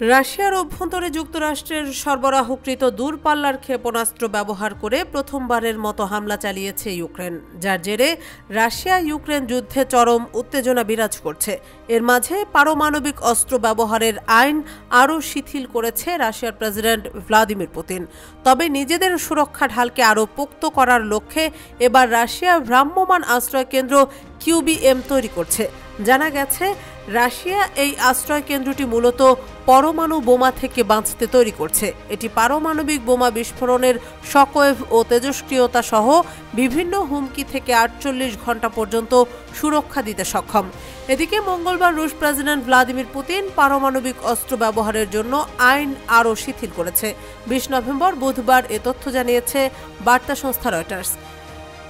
রাশিয়ার অভ্যন্তরে যুক্তরাষ্ট্রের সরবরাহকৃত দূরপাল্লার ক্ষেপণাস্ত্র ব্যবহার করে প্রথমবারের মতো হামলা চালিয়েছে ইউক্রেন, যার জেরে রাশিয়া ইউক্রেন যুদ্ধে চরম উত্তেজনা বিরাজ করছে। এর মাঝে পারমাণবিক অস্ত্র ব্যবহারের আইন আরও শিথিল করেছে রাশিয়ার প্রেসিডেন্ট ভ্লাদিমির পুতিন। তবে নিজেদের সুরক্ষা ঢালকে আরও পোক্ত করার লক্ষ্যে এবার রাশিয়া ভ্রাম্যমাণ আশ্রয় কেন্দ্র কিউবিএম তৈরি করছে। জানা গেছে, রাশিয়া এই আশ্রয় কেন্দ্রটি মূলত পরমাণু বোমা থেকে বাঁচতে তৈরি করছে। এটি পারমাণবিক বোমা বিস্ফোরণের শকওয়েভ ও তেজস্ক্রিয়তা সহ বিভিন্ন হুমকি থেকে 48 ঘন্টা পর্যন্ত সুরক্ষা দিতে সক্ষম। এদিকে মঙ্গলবার রুশ প্রেসিডেন্ট ভ্লাদিমির পুতিন পারমাণবিক অস্ত্র ব্যবহারের জন্য আইন আরও শিথিল করেছে। 20 নভেম্বর বুধবার এ তথ্য জানিয়েছে বার্তা সংস্থা রয়টার্স।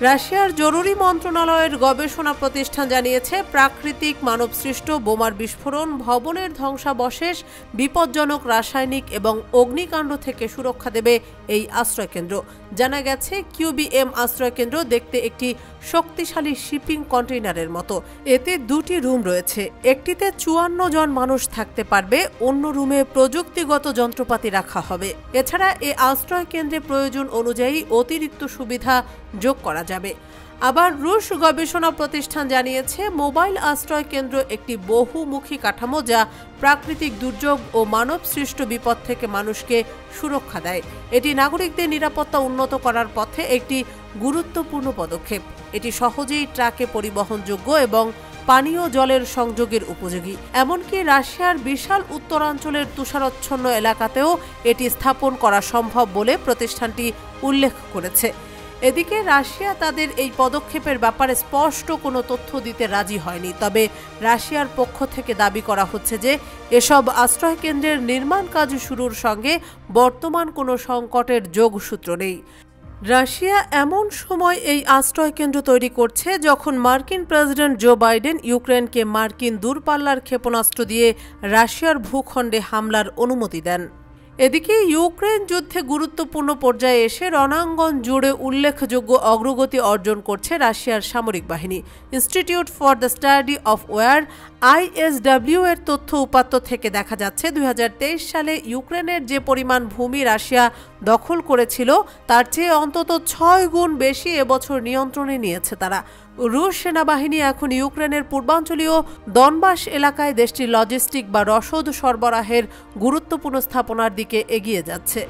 রাশিয়ার জরুরি মন্ত্রণালয়ের গবেষণা প্রতিষ্ঠান জানিয়েছে, প্রাকৃতিক মানবসৃষ্ট বোমার বিস্ফোরণ, ভবনের ধ্বংসাবশেষ, বিপজ্জনক রাসায়নিক এবং অগ্নিকাণ্ড থেকে সুরক্ষা দেবে এই আশ্রয়কেন্দ্র। জানা গেছে, কিউবিএম আশ্রয়কেন্দ্র দেখতে একটি শক্তিশালী শিপিং কন্টেইনারের মতো। এতে দুটি রুম রয়েছে, একটিতে 54 জন মানুষ থাকতে পারবে, অন্য রুমে প্রযুক্তিগত যন্ত্রপাতি রাখা হবে। এছাড়া এই আশ্রয় কেন্দ্রে প্রয়োজন অনুযায়ী অতিরিক্ত সুবিধা যোগ করা যাবে। আবার রুশ গবেষণা প্রতিষ্ঠান জানিয়েছে, মোবাইল আশ্রয় কেন্দ্র একটি বহুমুখী কাঠামো যা প্রাকৃতিক দুর্যোগ ও মানব সৃষ্ট বিপদ থেকে মানুষকে সুরক্ষা দেয়। এটি নাগরিকদের নিরাপত্তা উন্নত করার পথে একটি গুরুত্বপূর্ণ পদক্ষেপ। এটি সহজেই ট্রাকে পরিবহনযোগ্য এবং পানীয় জলের সংযোগের উপযোগী। এমনকি রাশিয়ার বিশাল উত্তরাঞ্চলের তুষারাচ্ছন্ন এলাকাতেও এটি স্থাপন করা সম্ভব বলে প্রতিষ্ঠানটি উল্লেখ করেছে। এদিকে রাশিয়া তাদের এই পদক্ষেপের ব্যাপারে স্পষ্ট কোনো তথ্য দিতে রাজি হয়নি। তবে রাশিয়ার পক্ষ থেকে দাবি করা হচ্ছে যে এসব আশ্রয়কেন্দ্রের নির্মাণ কাজ শুরুর সঙ্গে বর্তমান কোনো সংকটের যোগসূত্র নেই। রাশিয়া এমন সময় এই আশ্রয়কেন্দ্র তৈরি করছে যখন মার্কিন প্রেসিডেন্ট জো বাইডেন ইউক্রেনকে মার্কিন দূরপাল্লার ক্ষেপণাস্ত্র দিয়ে রাশিয়ার ভূখণ্ডে হামলার অনুমতি দেন। এদিকে ইউক্রেন যুদ্ধে গুরুত্বপূর্ণ পর্যায়ে এসে রণাঙ্গন জুড়ে উল্লেখযোগ্য অগ্রগতি অর্জন করছে রাশিয়ার সামরিক বাহিনী। Institute for the study of war ISW এর তথ্য উপাত্ত থেকে দেখা যাচ্ছে, 2023 সালে ইউক্রেনের যে পরিমাণ ভূমি রাশিয়া দখল করেছিল তার চেয়ে অন্তত 6 গুণ বেশি এবছর নিয়ন্ত্রণে নিয়েছে তারা। রুশ সেনাবাহিনী এখন ইউক্রেনের পূর্বাঞ্চলীয় দনবাস এলাকায় দেশটির লজিস্টিক বা রসদ সরবরাহের গুরুত্বপূর্ণ স্থাপনার দিকে এগিয়ে যাচ্ছে।